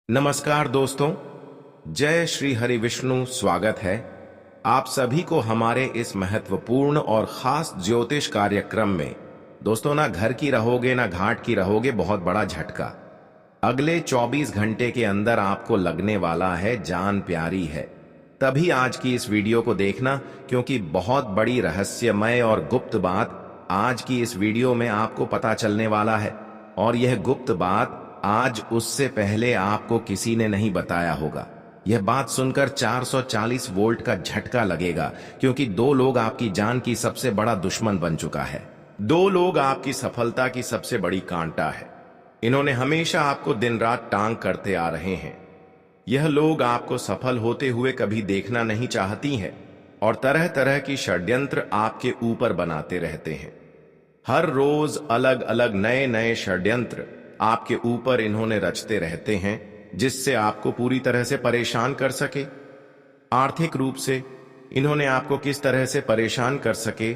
नमस्कार दोस्तों, जय श्री हरि विष्णु। स्वागत है आप सभी को हमारे इस महत्वपूर्ण और खास ज्योतिष कार्यक्रम में। दोस्तों, ना घर की रहोगे ना घाट की रहोगे, बहुत बड़ा झटका। अगले 24 घंटे के अंदर आपको लगने वाला है जान प्यारी है। तभी आज की इस वीडियो को देखना, क्योंकि बहुत बड़ी रहस्यमय और गुप्त बात आज की इस वीडियो में आपको पता चलने वाला है। और यह गुप्त बात आज उससे पहले आपको किसी ने नहीं बताया होगा। यह बात सुनकर 440 वोल्ट का झटका लगेगा, क्योंकि दो लोग आपकी जान की सबसे बड़ा दुश्मन बन चुका है। दो लोग आपकी सफलता की सबसे बड़ी कांटा है। इन्होंने हमेशा आपको दिन रात टांग करते आ रहे हैं। यह लोग आपको सफल होते हुए कभी देखना नहीं चाहती हैं और तरह तरह की षड्यंत्र आपके ऊपर बनाते रहते हैं। हर रोज अलग अलग नए नए षड्यंत्र आपके ऊपर इन्होंने रचते रहते हैं, जिससे आपको पूरी तरह से परेशान कर सके। आर्थिक रूप से इन्होंने आपको किस तरह से परेशान कर सके,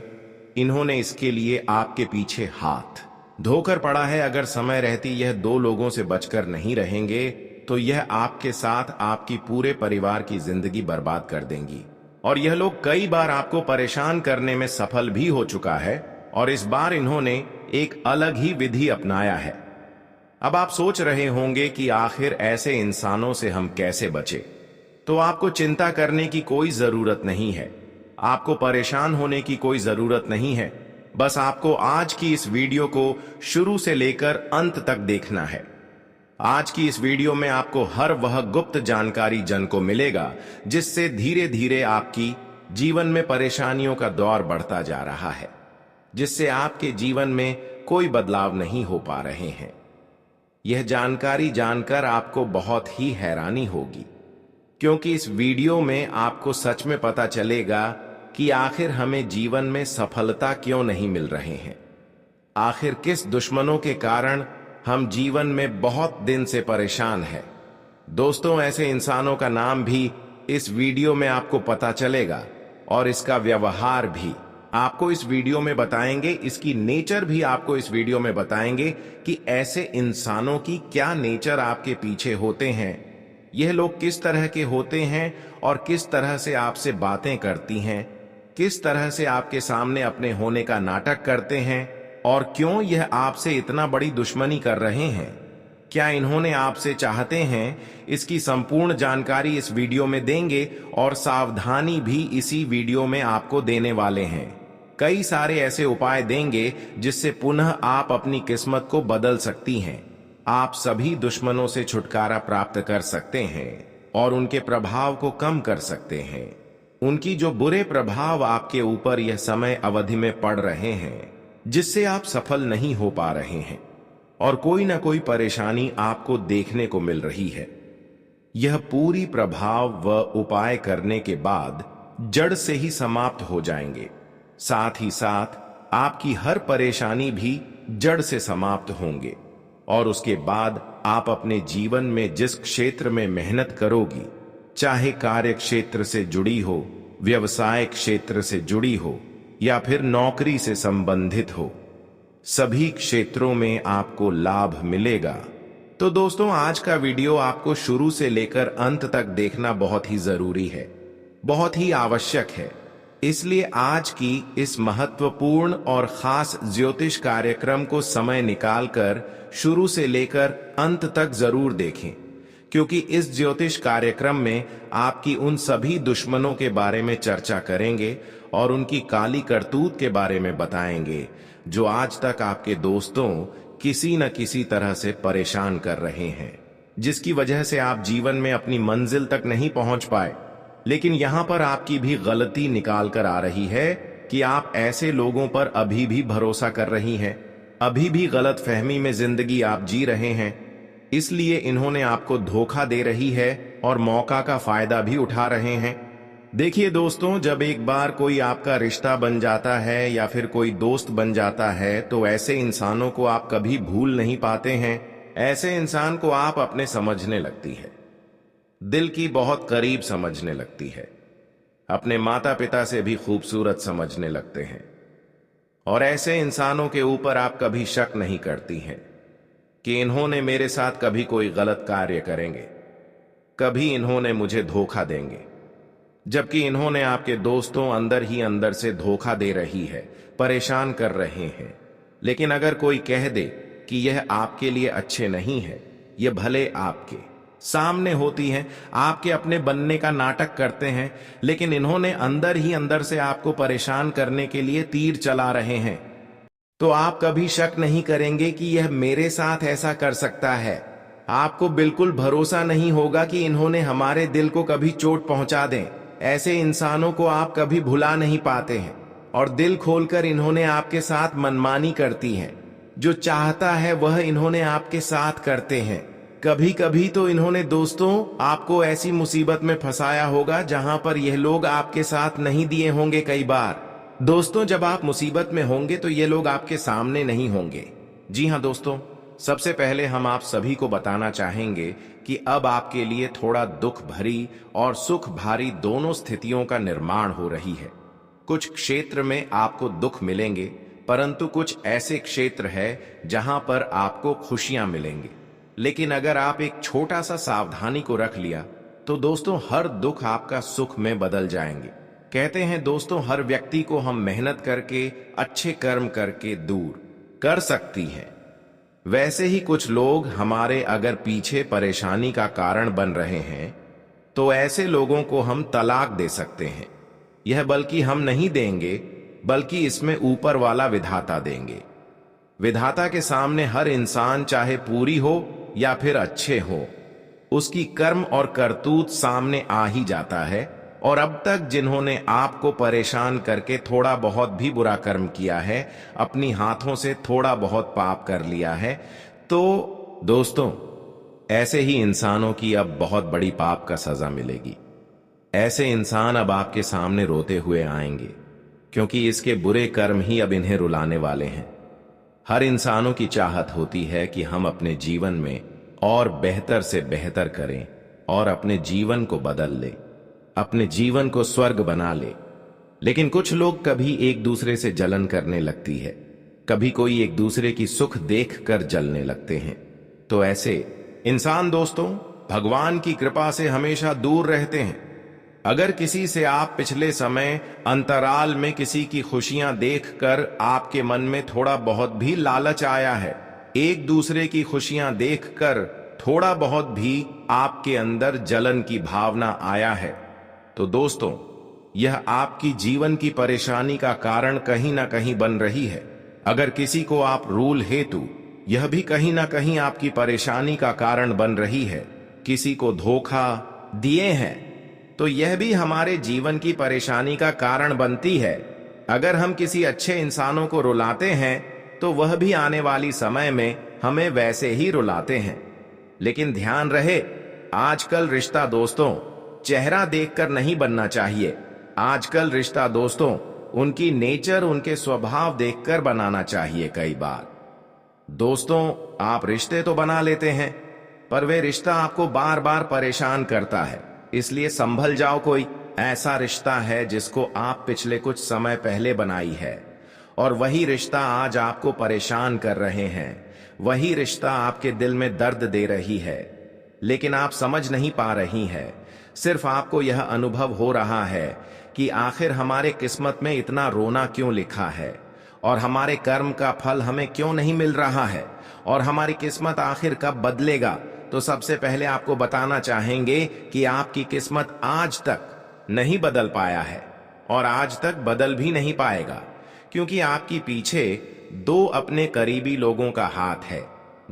इन्होंने इसके लिए आपके पीछे हाथ धोकर पड़ा है। अगर समय रहती यह दो लोगों से बचकर नहीं रहेंगे तो यह आपके साथ आपकी पूरे परिवार की जिंदगी बर्बाद कर देंगी। और यह लोग कई बार आपको परेशान करने में सफल भी हो चुका है, और इस बार इन्होंने एक अलग ही विधि अपनाया है। अब आप सोच रहे होंगे कि आखिर ऐसे इंसानों से हम कैसे बचे। तो आपको चिंता करने की कोई जरूरत नहीं है, आपको परेशान होने की कोई जरूरत नहीं है। बस आपको आज की इस वीडियो को शुरू से लेकर अंत तक देखना है। आज की इस वीडियो में आपको हर वह गुप्त जानकारी जन को मिलेगा, जिससे धीरे धीरे आपकी जीवन में परेशानियों का दौर बढ़ता जा रहा है, जिससे आपके जीवन में कोई बदलाव नहीं हो पा रहे हैं। यह जानकारी जानकर आपको बहुत ही हैरानी होगी, क्योंकि इस वीडियो में आपको सच में पता चलेगा कि आखिर हमें जीवन में सफलता क्यों नहीं मिल रहे हैं। आखिर किस दुश्मनों के कारण हम जीवन में बहुत दिन से परेशान हैं। दोस्तों, ऐसे इंसानों का नाम भी इस वीडियो में आपको पता चलेगा, और इसका व्यवहार भी आपको इस वीडियो में बताएंगे। इसकी नेचर भी आपको इस वीडियो में बताएंगे कि ऐसे इंसानों की क्या नेचर आपके पीछे होते हैं, यह लोग किस तरह के होते हैं और किस तरह से आपसे बातें करती हैं, किस तरह से आपके सामने अपने होने का नाटक करते हैं, और क्यों यह आपसे इतना बड़ी दुश्मनी कर रहे हैं। क्या इन्होंने आपसे चाहते हैं, इसकी संपूर्ण जानकारी इस वीडियो में देंगे, और सावधानी भी इसी वीडियो में आपको देने वाले हैं। कई सारे ऐसे उपाय देंगे जिससे पुनः आप अपनी किस्मत को बदल सकती हैं। आप सभी दुश्मनों से छुटकारा प्राप्त कर सकते हैं और उनके प्रभाव को कम कर सकते हैं। उनकी जो बुरे प्रभाव आपके ऊपर यह समय अवधि में पड़ रहे हैं, जिससे आप सफल नहीं हो पा रहे हैं और कोई ना कोई परेशानी आपको देखने को मिल रही है, यह पूरी प्रभाव व उपाय करने के बाद जड़ से ही समाप्त हो जाएंगे। साथ ही साथ आपकी हर परेशानी भी जड़ से समाप्त होंगे, और उसके बाद आप अपने जीवन में जिस क्षेत्र में मेहनत करोगी, चाहे कार्य क्षेत्र से जुड़ी हो, व्यवसाय क्षेत्र से जुड़ी हो, या फिर नौकरी से संबंधित हो, सभी क्षेत्रों में आपको लाभ मिलेगा। तो दोस्तों, आज का वीडियो आपको शुरू से लेकर अंत तक देखना बहुत ही जरूरी है, बहुत ही आवश्यक है। इसलिए आज की इस महत्वपूर्ण और खास ज्योतिष कार्यक्रम को समय निकालकर शुरू से लेकर अंत तक जरूर देखें, क्योंकि इस ज्योतिष कार्यक्रम में आपकी उन सभी दुश्मनों के बारे में चर्चा करेंगे और उनकी काली करतूत के बारे में बताएंगे, जो आज तक आपके दोस्तों किसी न किसी तरह से परेशान कर रहे हैं, जिसकी वजह से आप जीवन में अपनी मंजिल तक नहीं पहुंच पाए। लेकिन यहां पर आपकी भी गलती निकाल कर आ रही है कि आप ऐसे लोगों पर अभी भी भरोसा कर रही हैं, अभी भी गलत फहमी में जिंदगी आप जी रहे हैं। इसलिए इन्होंने आपको धोखा दे रही है और मौका का फायदा भी उठा रहे हैं। देखिए दोस्तों, जब एक बार कोई आपका रिश्ता बन जाता है या फिर कोई दोस्त बन जाता है, तो ऐसे इंसानों को आप कभी भूल नहीं पाते हैं। ऐसे इंसान को आप अपने समझने लगती है, दिल की बहुत करीब समझने लगती है, अपने माता पिता से भी खूबसूरत समझने लगते हैं। और ऐसे इंसानों के ऊपर आप कभी शक नहीं करती हैं कि इन्होंने मेरे साथ कभी कोई गलत कार्य करेंगे। कभी इन्होंने मुझे धोखा देंगे, जबकि इन्होंने आपके दोस्तों अंदर ही अंदर से धोखा दे रही है, परेशान कर रहे हैं। लेकिन अगर कोई कह दे कि यह आपके लिए अच्छे नहीं है, यह भले आपके सामने होती हैं, आपके अपने बनने का नाटक करते हैं, लेकिन इन्होंने अंदर ही अंदर से आपको परेशान करने के लिए तीर चला रहे हैं, तो आप कभी शक नहीं करेंगे कि यह मेरे साथ ऐसा कर सकता है। आपको बिल्कुल भरोसा नहीं होगा कि इन्होंने हमारे दिल को कभी चोट पहुंचा दें। ऐसे इंसानों को आप कभी भुला नहीं पाते हैं, और दिल खोलकर इन्होंने आपके साथ मनमानी करती हैं। जो चाहता है वह इन्होंने आपके साथ करते हैं। कभी कभी तो इन्होंने दोस्तों आपको ऐसी मुसीबत में फंसाया होगा जहां पर यह लोग आपके साथ नहीं दिए होंगे। कई बार दोस्तों जब आप मुसीबत में होंगे तो ये लोग आपके सामने नहीं होंगे। जी हाँ दोस्तों, सबसे पहले हम आप सभी को बताना चाहेंगे कि अब आपके लिए थोड़ा दुख भरी और सुख भारी दोनों स्थितियों का निर्माण हो रही है। कुछ क्षेत्र में आपको दुख मिलेंगे, परंतु कुछ ऐसे क्षेत्र है जहां पर आपको खुशियां मिलेंगी। लेकिन अगर आप एक छोटा सा सावधानी को रख लिया तो दोस्तों हर दुख आपका सुख में बदल जाएंगे। कहते हैं दोस्तों, हर व्यक्ति को हम मेहनत करके, अच्छे कर्म करके दूर कर सकती है। वैसे ही कुछ लोग हमारे अगर पीछे परेशानी का कारण बन रहे हैं तो ऐसे लोगों को हम तलाक दे सकते हैं। यह बल्कि हम नहीं देंगे, बल्कि इसमें ऊपर वाला विधाता देंगे। विधाता के सामने हर इंसान चाहे पूरी हो या फिर अच्छे हो, उसकी कर्म और करतूत सामने आ ही जाता है। और अब तक जिन्होंने आपको परेशान करके थोड़ा बहुत भी बुरा कर्म किया है, अपनी हाथों से थोड़ा बहुत पाप कर लिया है, तो दोस्तों ऐसे ही इंसानों की अब बहुत बड़ी पाप का सजा मिलेगी। ऐसे इंसान अब आपके सामने रोते हुए आएंगे, क्योंकि इसके बुरे कर्म ही अब इन्हें रुलाने वाले हैं। हर इंसानों की चाहत होती है कि हम अपने जीवन में और बेहतर से बेहतर करें और अपने जीवन को बदल लें, अपने जीवन को स्वर्ग बना ले। लेकिन कुछ लोग कभी एक दूसरे से जलन करने लगती है, कभी कोई एक दूसरे की सुख देखकर जलने लगते हैं। तो ऐसे इंसान दोस्तों भगवान की कृपा से हमेशा दूर रहते हैं। अगर किसी से आप पिछले समय अंतराल में किसी की खुशियां देखकर आपके मन में थोड़ा बहुत भी लालच आया है, एक दूसरे की खुशियां देखकर थोड़ा बहुत भी आपके अंदर जलन की भावना आया है, तो दोस्तों यह आपकी जीवन की परेशानी का कारण कहीं ना कहीं बन रही है। अगर किसी को आप रूल हेतु, यह भी कहीं ना कहीं आपकी परेशानी का कारण बन रही है। किसी को धोखा दिए हैं तो यह भी हमारे जीवन की परेशानी का कारण बनती है। अगर हम किसी अच्छे इंसानों को रुलाते हैं तो वह भी आने वाली समय में हमें वैसे ही रुलाते हैं। लेकिन ध्यान रहे, आजकल रिश्ता दोस्तों चेहरा देखकर नहीं बनना चाहिए। आजकल रिश्ता दोस्तों उनकी नेचर, उनके स्वभाव देखकर बनाना चाहिए। कई बार दोस्तों आप रिश्ते तो बना लेते हैं, पर वे रिश्ता आपको बार बार परेशान करता है। इसलिए संभल जाओ। कोई ऐसा रिश्ता है जिसको आप पिछले कुछ समय पहले बनाई है, और वही रिश्ता आज आपको परेशान कर रहे हैं। वही रिश्ता आपके दिल में दर्द दे रही है, लेकिन आप समझ नहीं पा रही है। सिर्फ आपको यह अनुभव हो रहा है कि आखिर हमारे किस्मत में इतना रोना क्यों लिखा है, और हमारे कर्म का फल हमें क्यों नहीं मिल रहा है, और हमारी किस्मत आखिर कब बदलेगा। तो सबसे पहले आपको बताना चाहेंगे कि आपकी किस्मत आज तक नहीं बदल पाया है, और आज तक बदल भी नहीं पाएगा, क्योंकि आपकी पीछे दो अपने करीबी लोगों का हाथ है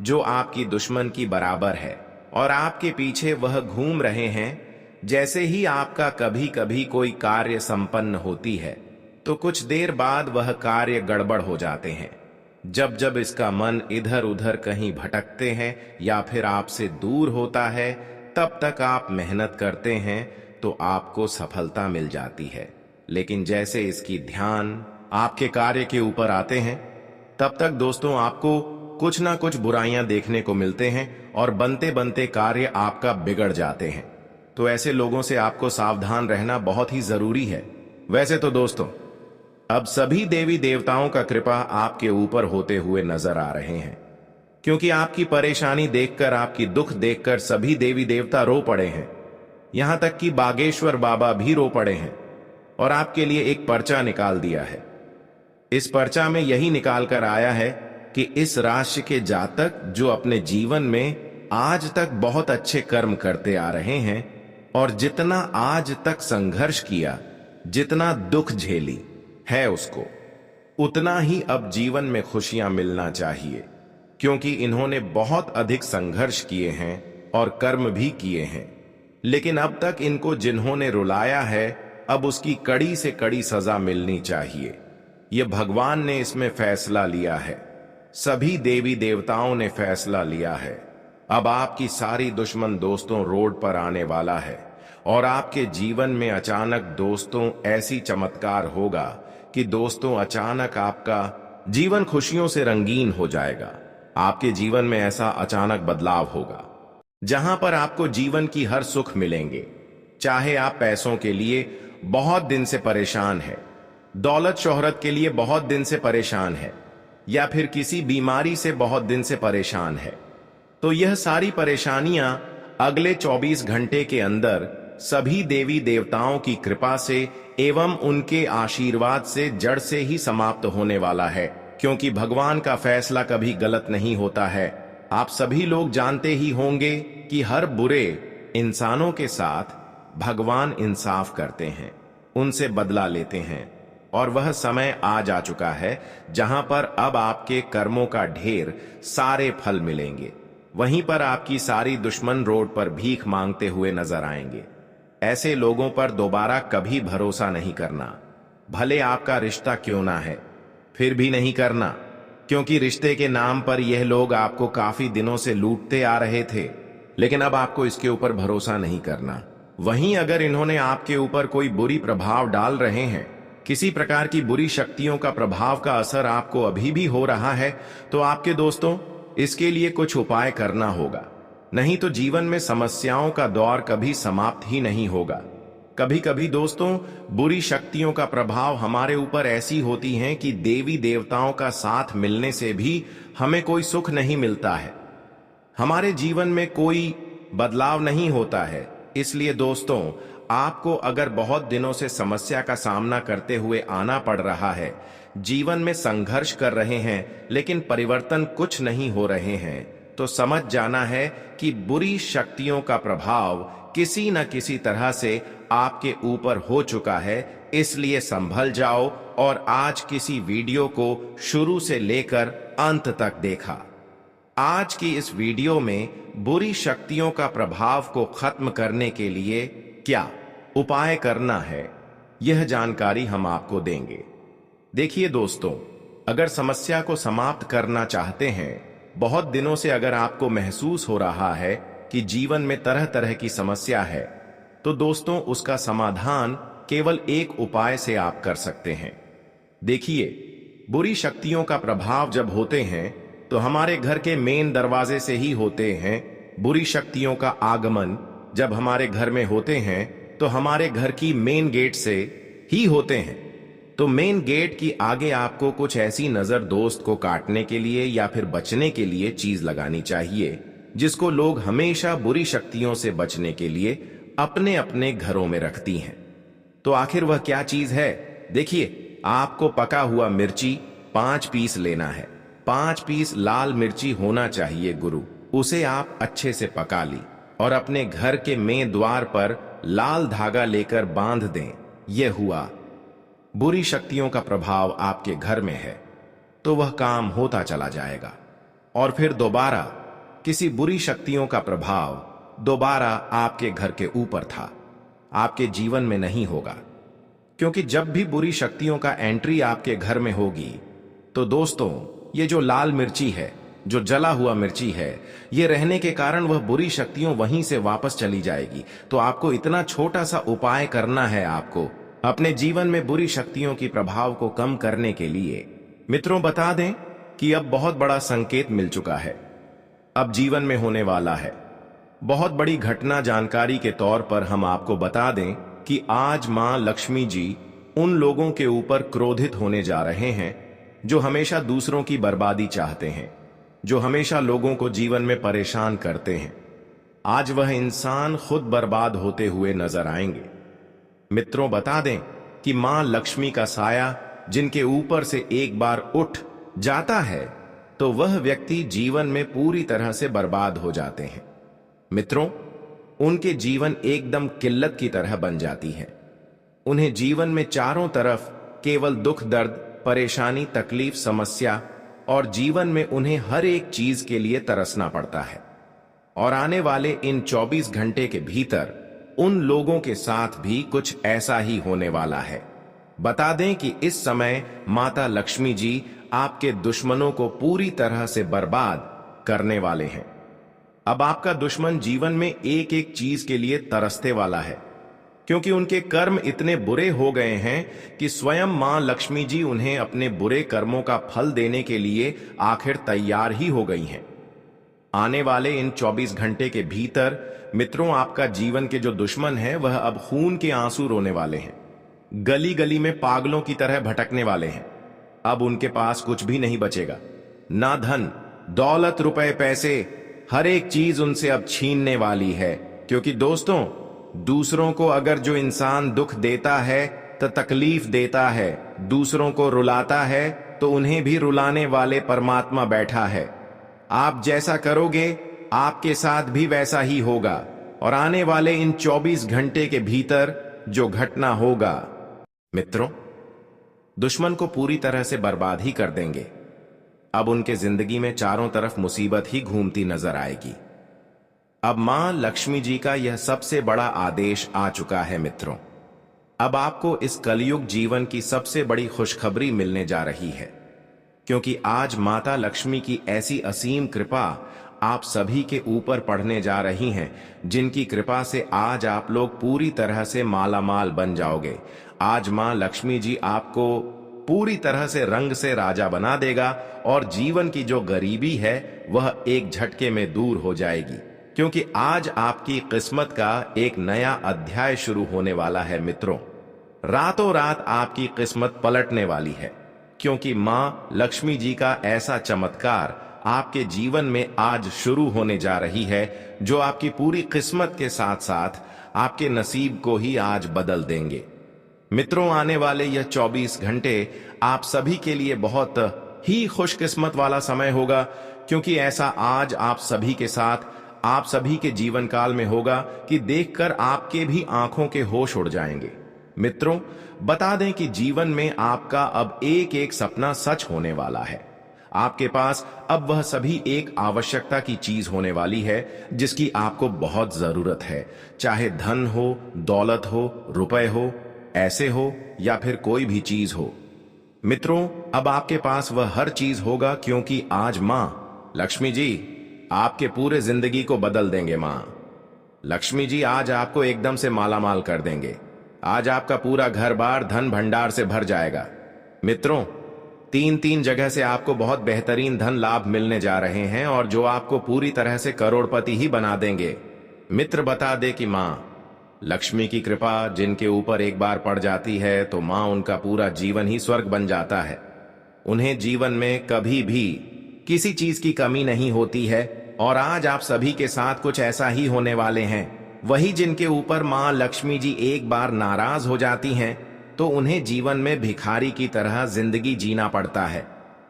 जो आपकी दुश्मन की बराबर है, और आपके पीछे वह घूम रहे हैं। जैसे ही आपका कभी कभी कोई कार्य संपन्न होती है तो कुछ देर बाद वह कार्य गड़बड़ हो जाते हैं। जब जब इसका मन इधर उधर कहीं भटकते हैं या फिर आपसे दूर होता है, तब तक आप मेहनत करते हैं तो आपको सफलता मिल जाती है। लेकिन जैसे इसकी ध्यान आपके कार्य के ऊपर आते हैं, तब तक दोस्तों आपको कुछ ना कुछ बुराइयां देखने को मिलते हैं, और बनते बनते कार्य आपका बिगड़ जाते हैं। तो ऐसे लोगों से आपको सावधान रहना बहुत ही जरूरी है। वैसे तो दोस्तों अब सभी देवी देवताओं का कृपा आपके ऊपर होते हुए नजर आ रहे हैं, क्योंकि आपकी परेशानी देखकर, आपकी दुख देखकर सभी देवी देवता रो पड़े हैं। यहां तक कि बागेश्वर बाबा भी रो पड़े हैं और आपके लिए एक पर्चा निकाल दिया है। इस पर्चा में यही निकाल कर आया है कि इस राशि के जातक जो अपने जीवन में आज तक बहुत अच्छे कर्म करते आ रहे हैं और जितना आज तक संघर्ष किया, जितना दुख झेली है उसको, उतना ही अब जीवन में खुशियां मिलना चाहिए, क्योंकि इन्होंने बहुत अधिक संघर्ष किए हैं और कर्म भी किए हैं। लेकिन अब तक इनको जिन्होंने रुलाया है, अब उसकी कड़ी से कड़ी सजा मिलनी चाहिए। यह भगवान ने इसमें फैसला लिया है, सभी देवी देवताओं ने फैसला लिया है। अब आपकी सारी दुश्मन दोस्तों रोड पर आने वाला है और आपके जीवन में अचानक दोस्तों ऐसी चमत्कार होगा कि दोस्तों अचानक आपका जीवन खुशियों से रंगीन हो जाएगा। आपके जीवन में ऐसा अचानक बदलाव होगा जहां पर आपको जीवन की हर सुख मिलेंगे। चाहे आप पैसों के लिए बहुत दिन से परेशान हैं, दौलत शोहरत के लिए बहुत दिन से परेशान है, या फिर किसी बीमारी से बहुत दिन से परेशान है, तो यह सारी परेशानियां अगले 24 घंटे के अंदर सभी देवी देवताओं की कृपा से एवं उनके आशीर्वाद से जड़ से ही समाप्त होने वाला है, क्योंकि भगवान का फैसला कभी गलत नहीं होता है। आप सभी लोग जानते ही होंगे कि हर बुरे इंसानों के साथ भगवान इंसाफ करते हैं, उनसे बदला लेते हैं, और वह समय आ जा चुका है जहां पर अब आपके कर्मों का ढेर सारे फल मिलेंगे। वहीं पर आपकी सारी दुश्मन रोड पर भीख मांगते हुए नजर आएंगे। ऐसे लोगों पर दोबारा कभी भरोसा नहीं करना, भले आपका रिश्ता क्यों ना है, फिर भी नहीं करना, क्योंकि रिश्ते के नाम पर यह लोग आपको काफी दिनों से लूटते आ रहे थे। लेकिन अब आपको इसके ऊपर भरोसा नहीं करना। वहीं अगर इन्होंने आपके ऊपर कोई बुरी प्रभाव डाल रहे हैं, किसी प्रकार की बुरी शक्तियों का प्रभाव का असर आपको अभी भी हो रहा है, तो आपके दोस्तों इसके लिए कुछ उपाय करना होगा, नहीं तो जीवन में समस्याओं का दौर कभी समाप्त ही नहीं होगा। कभी कभी दोस्तों बुरी शक्तियों का प्रभाव हमारे ऊपर ऐसी होती हैं कि देवी देवताओं का साथ मिलने से भी हमें कोई सुख नहीं मिलता है, हमारे जीवन में कोई बदलाव नहीं होता है। इसलिए दोस्तों आपको अगर बहुत दिनों से समस्या का सामना करते हुए आना पड़ रहा है, जीवन में संघर्ष कर रहे हैं लेकिन परिवर्तन कुछ नहीं हो रहे हैं, तो समझ जाना है कि बुरी शक्तियों का प्रभाव किसी न किसी तरह से आपके ऊपर हो चुका है। इसलिए संभल जाओ और आज किसी वीडियो को शुरू से लेकर अंत तक देखा। आज की इस वीडियो में बुरी शक्तियों का प्रभाव को खत्म करने के लिए क्या उपाय करना है, यह जानकारी हम आपको देंगे। देखिए दोस्तों, अगर समस्या को समाप्त करना चाहते हैं, बहुत दिनों से अगर आपको महसूस हो रहा है कि जीवन में तरह तरह की समस्या है, तो दोस्तों उसका समाधान केवल एक उपाय से आप कर सकते हैं। देखिए, बुरी शक्तियों का प्रभाव जब होते हैं तो हमारे घर के मेन दरवाजे से ही होते हैं। बुरी शक्तियों का आगमन जब हमारे घर में होते हैं तो हमारे घर की मेन गेट से ही होते हैं। तो मेन गेट की आगे आपको कुछ ऐसी नजर दोस्त को काटने के लिए या फिर बचने के लिए चीज लगानी चाहिए, जिसको लोग हमेशा बुरी शक्तियों से बचने के लिए अपने अपने घरों में रखती हैं। तो आखिर वह क्या चीज है? देखिए, आपको पका हुआ मिर्ची 5 पीस लेना है। 5 पीस लाल मिर्ची होना चाहिए गुरु। उसे आप अच्छे से पका ली और अपने घर के मेन द्वार पर लाल धागा लेकर बांध दें। यह हुआ। बुरी शक्तियों का प्रभाव आपके घर में है तो वह काम होता चला जाएगा, और फिर दोबारा किसी बुरी शक्तियों का प्रभाव दोबारा आपके घर के ऊपर था, आपके जीवन में नहीं होगा। क्योंकि जब भी बुरी शक्तियों का एंट्री आपके घर में होगी तो दोस्तों ये जो लाल मिर्ची है, जो जला हुआ मिर्ची है, ये रहने के कारण वह बुरी शक्तियों वहीं से वापस चली जाएगी। तो आपको इतना छोटा सा उपाय करना है आपको अपने जीवन में बुरी शक्तियों की प्रभाव को कम करने के लिए। मित्रों, बता दें कि अब बहुत बड़ा संकेत मिल चुका है, अब जीवन में होने वाला है बहुत बड़ी घटना। जानकारी के तौर पर हम आपको बता दें कि आज मां लक्ष्मी जी उन लोगों के ऊपर क्रोधित होने जा रहे हैं जो हमेशा दूसरों की बर्बादी चाहते हैं, जो हमेशा लोगों को जीवन में परेशान करते हैं। आज वह इंसान खुद बर्बाद होते हुए नजर आएंगे। मित्रों, बता दें कि मां लक्ष्मी का साया जिनके ऊपर से एक बार उठ जाता है तो वह व्यक्ति जीवन में पूरी तरह से बर्बाद हो जाते हैं। मित्रों, उनके जीवन एकदम किल्लत की तरह बन जाती है। उन्हें जीवन में चारों तरफ केवल दुख, दर्द, परेशानी, तकलीफ, समस्या और जीवन में उन्हें हर एक चीज के लिए तरसना पड़ता है। और आने वाले इन 24 घंटे के भीतर उन लोगों के साथ भी कुछ ऐसा ही होने वाला है। बता दें कि इस समय माता लक्ष्मी जी आपके दुश्मनों को पूरी तरह से बर्बाद करने वाले हैं। अब आपका दुश्मन जीवन में एक एक चीज के लिए तरसते वाला है, क्योंकि उनके कर्म इतने बुरे हो गए हैं कि स्वयं मां लक्ष्मी जी उन्हें अपने बुरे कर्मों का फल देने के लिए आखिर तैयार ही हो गई हैं। आने वाले इन 24 घंटे के भीतर मित्रों, आपका जीवन के जो दुश्मन है वह अब खून के आंसू रोने वाले हैं, गली गली में पागलों की तरह भटकने वाले हैं। अब उनके पास कुछ भी नहीं बचेगा, ना धन दौलत, रुपए, पैसे, हर एक चीज उनसे अब छीनने वाली है। क्योंकि दोस्तों, दूसरों को अगर जो इंसान दुख देता है तो तकलीफ देता है, दूसरों को रुलाता है तो उन्हें भी रुलाने वाले परमात्मा बैठा है। आप जैसा करोगे आपके साथ भी वैसा ही होगा। और आने वाले इन 24 घंटे के भीतर जो घटना होगा, मित्रों, दुश्मन को पूरी तरह से बर्बाद ही कर देंगे। अब उनके जिंदगी में चारों तरफ मुसीबत ही घूमती नजर आएगी। अब मां लक्ष्मी जी का यह सबसे बड़ा आदेश आ चुका है। मित्रों, अब आपको इस कलयुग जीवन की सबसे बड़ी खुशखबरी मिलने जा रही है, क्योंकि आज माता लक्ष्मी की ऐसी असीम कृपा आप सभी के ऊपर पड़ने जा रही हैं, जिनकी कृपा से आज आप लोग पूरी तरह से मालामाल बन जाओगे। आज मां लक्ष्मी जी आपको पूरी तरह से रंग से राजा बना देगा और जीवन की जो गरीबी है वह एक झटके में दूर हो जाएगी, क्योंकि आज आपकी किस्मत का एक नया अध्याय शुरू होने वाला है। मित्रों, रातों रात आपकी किस्मत पलटने वाली है, क्योंकि मां लक्ष्मी जी का ऐसा चमत्कार आपके जीवन में आज शुरू होने जा रही है, जो आपकी पूरी किस्मत के साथ साथ आपके नसीब को ही आज बदल देंगे। मित्रों, आने वाले यह 24 घंटे आप सभी के लिए बहुत ही खुशकिस्मत वाला समय होगा, क्योंकि ऐसा आज आप सभी के साथ, आप सभी के जीवन काल में होगा कि देखकर आपके भी आंखों के होश उड़ जाएंगे। मित्रों, बता दें कि जीवन में आपका अब एक एक सपना सच होने वाला है। आपके पास अब वह सभी एक आवश्यकता की चीज होने वाली है जिसकी आपको बहुत जरूरत है, चाहे धन हो, दौलत हो, रुपए हो, ऐसे हो या फिर कोई भी चीज हो। मित्रों, अब आपके पास वह हर चीज होगा, क्योंकि आज मां लक्ष्मी जी आपके पूरे जिंदगी को बदल देंगे। मां लक्ष्मी जी आज आपको एकदम से मालामाल कर देंगे। आज आपका पूरा घर बार धन भंडार से भर जाएगा। मित्रों, 3 जगह से आपको बहुत बेहतरीन धन लाभ मिलने जा रहे हैं, और जो आपको पूरी तरह से करोड़पति ही बना देंगे। मित्र, बता दे कि मां लक्ष्मी की कृपा जिनके ऊपर एक बार पड़ जाती है तो मां उनका पूरा जीवन ही स्वर्ग बन जाता है। उन्हें जीवन में कभी भी किसी चीज की कमी नहीं होती है, और आज आप सभी के साथ कुछ ऐसा ही होने वाले हैं। वही जिनके ऊपर मां लक्ष्मी जी एक बार नाराज हो जाती हैं तो उन्हें जीवन में भिखारी की तरह जिंदगी जीना पड़ता है।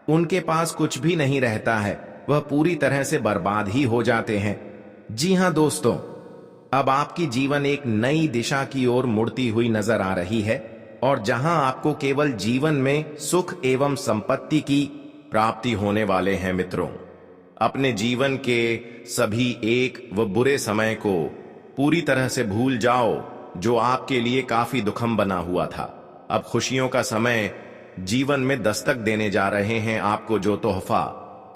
उनके पास कुछ भी नहीं रहता है, वह पूरी तरह से बर्बाद ही हो जाते हैं। जी हां दोस्तों, अब आपकी जीवन एक नई दिशा की ओर मुड़ती हुई नजर आ रही है, और जहां आपको केवल जीवन में सुख एवं संपत्ति की प्राप्ति होने वाले हैं। मित्रों, अपने जीवन के सभी एक व बुरे समय को पूरी तरह से भूल जाओ, जो आपके लिए काफी दुखम बना हुआ था। अब खुशियों का समय जीवन में दस्तक देने जा रहे हैं। आपको जो तोहफा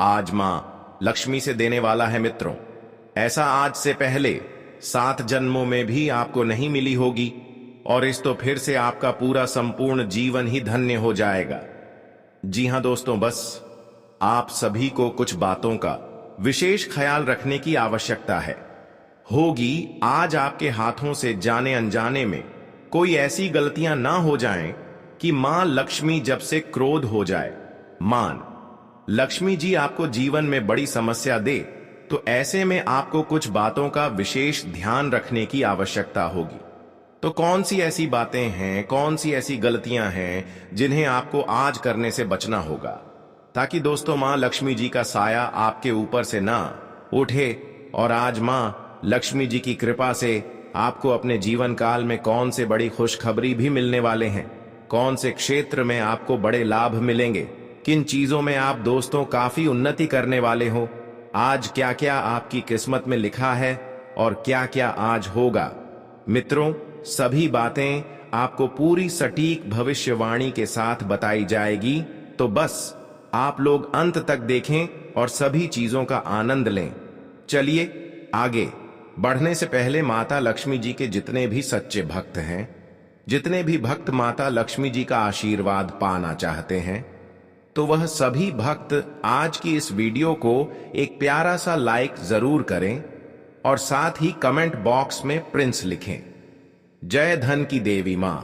आज मां लक्ष्मी से देने वाला है मित्रों, ऐसा आज से पहले 7 जन्मों में भी आपको नहीं मिली होगी, और इस तो फिर से आपका पूरा संपूर्ण जीवन ही धन्य हो जाएगा। जी हां दोस्तों, बस आप सभी को कुछ बातों का विशेष ख्याल रखने की आवश्यकता है। होगी आज आपके हाथों से जाने अनजाने में कोई ऐसी गलतियां ना हो जाएं कि मां लक्ष्मी जब से क्रोध हो जाए। मान लक्ष्मी जी आपको जीवन में बड़ी समस्या दे, तो ऐसे में आपको कुछ बातों का विशेष ध्यान रखने की आवश्यकता होगी। तो कौन सी ऐसी बातें हैं, कौन सी ऐसी गलतियां हैं जिन्हें आपको आज करने से बचना होगा, ताकि दोस्तों मां लक्ष्मी जी का साया आपके ऊपर से ना उठे। और आज मां लक्ष्मी जी की कृपा से आपको अपने जीवन काल में कौन से बड़ी खुशखबरी भी मिलने वाले हैं, कौन से क्षेत्र में आपको बड़े लाभ मिलेंगे, किन चीजों में आप दोस्तों काफी उन्नति करने वाले हो, आज क्या क्या आपकी किस्मत में लिखा है और क्या क्या आज होगा। मित्रों, सभी बातें आपको पूरी सटीक भविष्यवाणी के साथ बताई जाएगी, तो बस आप लोग अंत तक देखें और सभी चीजों का आनंद लें। चलिए आगे बढ़ने से पहले माता लक्ष्मी जी के जितने भी सच्चे भक्त हैं, जितने भी भक्त माता लक्ष्मी जी का आशीर्वाद पाना चाहते हैं, तो वह सभी भक्त आज की इस वीडियो को एक प्यारा सा लाइक जरूर करें और साथ ही कमेंट बॉक्स में प्रिंस लिखें। जय धन की देवी मां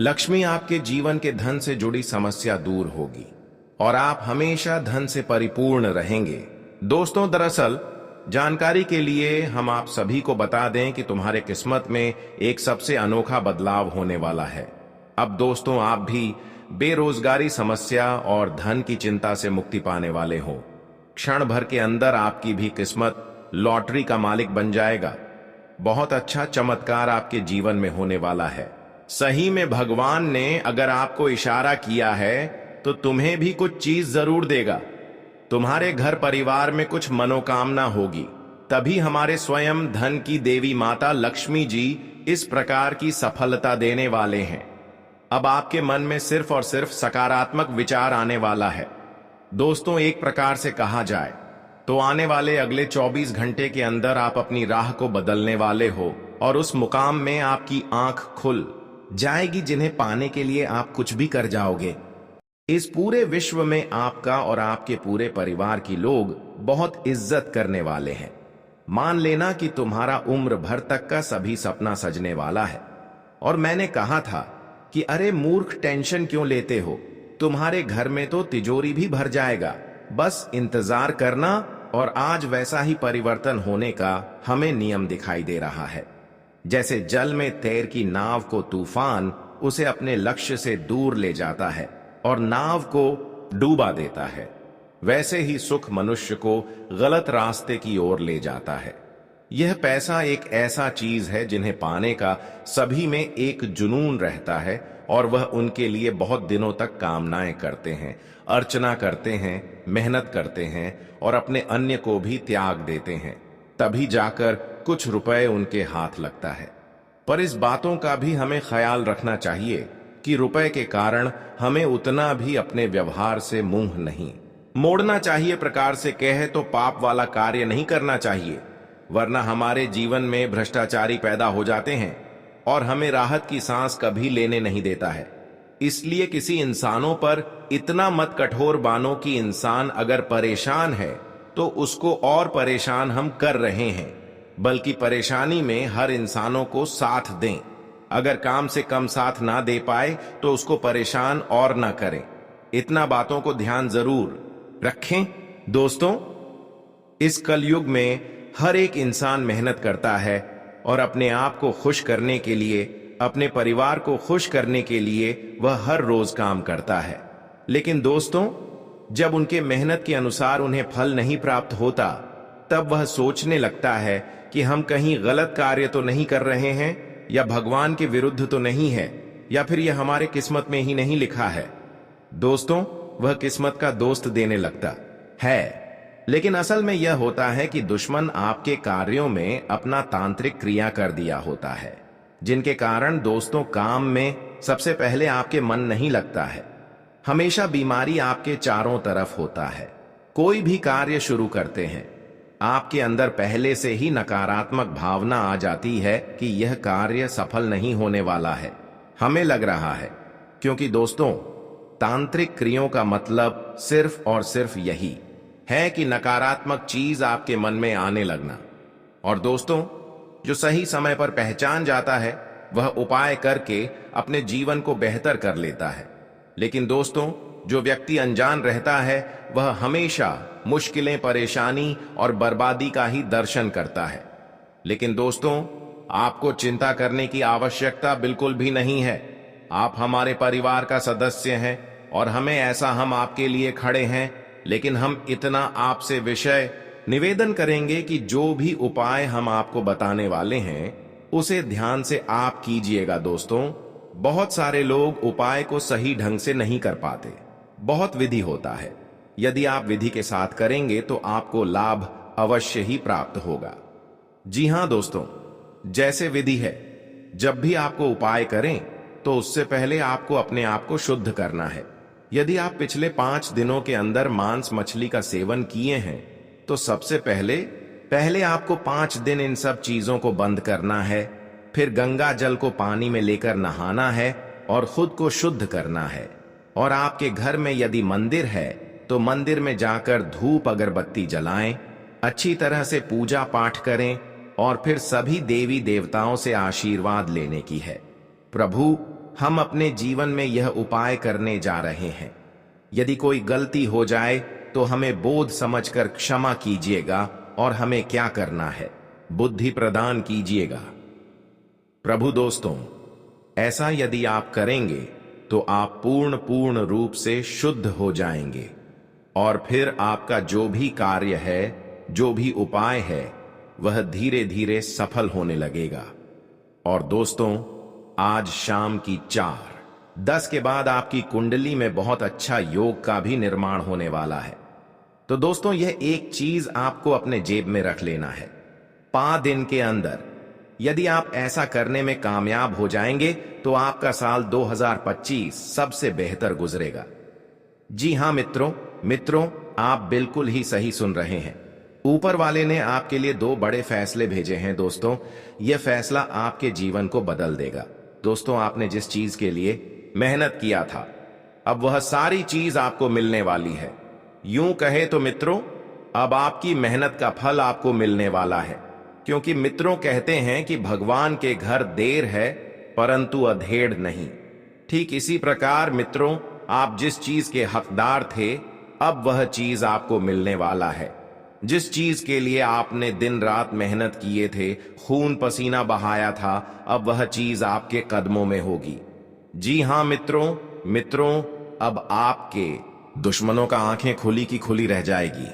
लक्ष्मी आपके जीवन के धन से जुड़ी समस्या दूर होगी और आप हमेशा धन से परिपूर्ण रहेंगे। दोस्तों, दरअसल जानकारी के लिए हम आप सभी को बता दें कि तुम्हारे किस्मत में एक सबसे अनोखा बदलाव होने वाला है। अब दोस्तों, आप भी बेरोजगारी समस्या और धन की चिंता से मुक्ति पाने वाले हो। क्षण भर के अंदर आपकी भी किस्मत लॉटरी का मालिक बन जाएगा। बहुत अच्छा चमत्कार आपके जीवन में होने वाला है। सही में भगवान ने अगर आपको इशारा किया है तो तुम्हें भी कुछ चीज जरूर देगा। तुम्हारे घर परिवार में कुछ मनोकामना होगी, तभी हमारे स्वयं धन की देवी माता लक्ष्मी जी इस प्रकार की सफलता देने वाले हैं। अब आपके मन में सिर्फ और सिर्फ सकारात्मक विचार आने वाला है। दोस्तों, एक प्रकार से कहा जाए तो आने वाले अगले 24 घंटे के अंदर आप अपनी राह को बदलने वाले हो और उस मुकाम में आपकी आंख खुल जाएगी जिन्हें पाने के लिए आप कुछ भी कर जाओगे। इस पूरे विश्व में आपका और आपके पूरे परिवार की लोग बहुत इज्जत करने वाले हैं। मान लेना कि तुम्हारा उम्र भर तक का सभी सपना सजने वाला है। और मैंने कहा था कि अरे मूर्ख, टेंशन क्यों लेते हो, तुम्हारे घर में तो तिजोरी भी भर जाएगा, बस इंतजार करना। और आज वैसा ही परिवर्तन होने का हमें नियम दिखाई दे रहा है। जैसे जल में तैर की नाव को तूफान उसे अपने लक्ष्य से दूर ले जाता है और नाव को डूबा देता है, वैसे ही सुख मनुष्य को गलत रास्ते की ओर ले जाता है। यह पैसा एक ऐसा चीज है जिन्हें पाने का सभी में एक जुनून रहता है और वह उनके लिए बहुत दिनों तक कामनाएं करते हैं, अर्चना करते हैं, मेहनत करते हैं और अपने अन्य को भी त्याग देते हैं, तभी जाकर कुछ रुपए उनके हाथ लगता है। पर इस बातों का भी हमें ख्याल रखना चाहिए कि रुपए के कारण हमें उतना भी अपने व्यवहार से मुंह नहीं मोड़ना चाहिए। प्रकार से कहे तो पाप वाला कार्य नहीं करना चाहिए, वरना हमारे जीवन में भ्रष्टाचारी पैदा हो जाते हैं और हमें राहत की सांस कभी लेने नहीं देता है। इसलिए किसी इंसानों पर इतना मत कठोर बानो कि इंसान अगर परेशान है तो उसको और परेशान हम कर रहे हैं, बल्कि परेशानी में हर इंसानों को साथ दें। अगर काम से कम साथ ना दे पाए तो उसको परेशान और ना करें। इतना बातों को ध्यान जरूर रखें। दोस्तों, इस कलयुग में हर एक इंसान मेहनत करता है और अपने आप को खुश करने के लिए, अपने परिवार को खुश करने के लिए वह हर रोज काम करता है। लेकिन दोस्तों, जब उनके मेहनत के अनुसार उन्हें फल नहीं प्राप्त होता, तब वह सोचने लगता है कि हम कहीं गलत कार्य तो नहीं कर रहे हैं, या भगवान के विरुद्ध तो नहीं है, या फिर यह हमारे किस्मत में ही नहीं लिखा है। दोस्तों, वह किस्मत का दोस्त देने लगता है। लेकिन असल में यह होता है कि दुश्मन आपके कार्यों में अपना तांत्रिक क्रिया कर दिया होता है, जिनके कारण दोस्तों काम में सबसे पहले आपके मन नहीं लगता है। हमेशा बीमारी आपके चारों तरफ होता है। कोई भी कार्य शुरू करते हैं, आपके अंदर पहले से ही नकारात्मक भावना आ जाती है कि यह कार्य सफल नहीं होने वाला है, हमें लग रहा है। क्योंकि दोस्तों, तांत्रिक क्रियाओं का मतलब सिर्फ और सिर्फ यही है कि नकारात्मक चीज आपके मन में आने लगना। और दोस्तों, जो सही समय पर पहचान जाता है वह उपाय करके अपने जीवन को बेहतर कर लेता है। लेकिन दोस्तों, जो व्यक्ति अनजान रहता है वह हमेशा मुश्किलें, परेशानी और बर्बादी का ही दर्शन करता है। लेकिन दोस्तों, आपको चिंता करने की आवश्यकता बिल्कुल भी नहीं है। आप हमारे परिवार का सदस्य हैं और हम आपके लिए खड़े हैं। लेकिन हम इतना आपसे विषय निवेदन करेंगे कि जो भी उपाय हम आपको बताने वाले हैं उसे ध्यान से आप कीजिएगा। दोस्तों, बहुत सारे लोग उपाय को सही ढंग से नहीं कर पाते। बहुत विधि होता है। यदि आप विधि के साथ करेंगे तो आपको लाभ अवश्य ही प्राप्त होगा। जी हां दोस्तों, जैसे विधि है, जब भी आपको उपाय करें तो उससे पहले आपको अपने आप को शुद्ध करना है। यदि आप पिछले 5 दिनों के अंदर मांस मछली का सेवन किए हैं तो सबसे पहले आपको 5 दिन इन सब चीजों को बंद करना है। फिर गंगा जल को पानी में लेकर नहाना है और खुद को शुद्ध करना है। और आपके घर में यदि मंदिर है तो मंदिर में जाकर धूप अगरबत्ती जलाएं, अच्छी तरह से पूजा पाठ करें और फिर सभी देवी देवताओं से आशीर्वाद लेने की है। प्रभु, हम अपने जीवन में यह उपाय करने जा रहे हैं। यदि कोई गलती हो जाए तो हमें बोध समझकर क्षमा कीजिएगा और हमें क्या करना है बुद्धि प्रदान कीजिएगा। प्रभु दोस्तों, ऐसा यदि आप करेंगे तो आप पूर्ण रूप से शुद्ध हो जाएंगे और फिर आपका जो भी कार्य है, जो भी उपाय है, वह धीरे धीरे सफल होने लगेगा। और दोस्तों, आज शाम की 4:10 के बाद आपकी कुंडली में बहुत अच्छा योग का भी निर्माण होने वाला है। तो दोस्तों, यह एक चीज आपको अपने जेब में रख लेना है। 5 दिन के अंदर यदि आप ऐसा करने में कामयाब हो जाएंगे तो आपका साल 2025 सबसे बेहतर गुजरेगा। जी हां मित्रों, आप बिल्कुल ही सही सुन रहे हैं। ऊपर वाले ने आपके लिए 2 बड़े फैसले भेजे हैं। दोस्तों, यह फैसला आपके जीवन को बदल देगा। दोस्तों, आपने जिस चीज के लिए मेहनत किया था, अब वह सारी चीज आपको मिलने वाली है। यूं कहे तो मित्रों, अब आपकी मेहनत का फल आपको मिलने वाला है। क्योंकि मित्रों कहते हैं कि भगवान के घर देर है परंतु अधेड़ नहीं। ठीक इसी प्रकार मित्रों, आप जिस चीज के हकदार थे, अब वह चीज आपको मिलने वाला है। जिस चीज के लिए आपने दिन रात मेहनत किए थे, खून पसीना बहाया था, अब वह चीज आपके कदमों में होगी। जी हां मित्रों, अब आपके दुश्मनों का आंखें खुली की खुली रह जाएगी।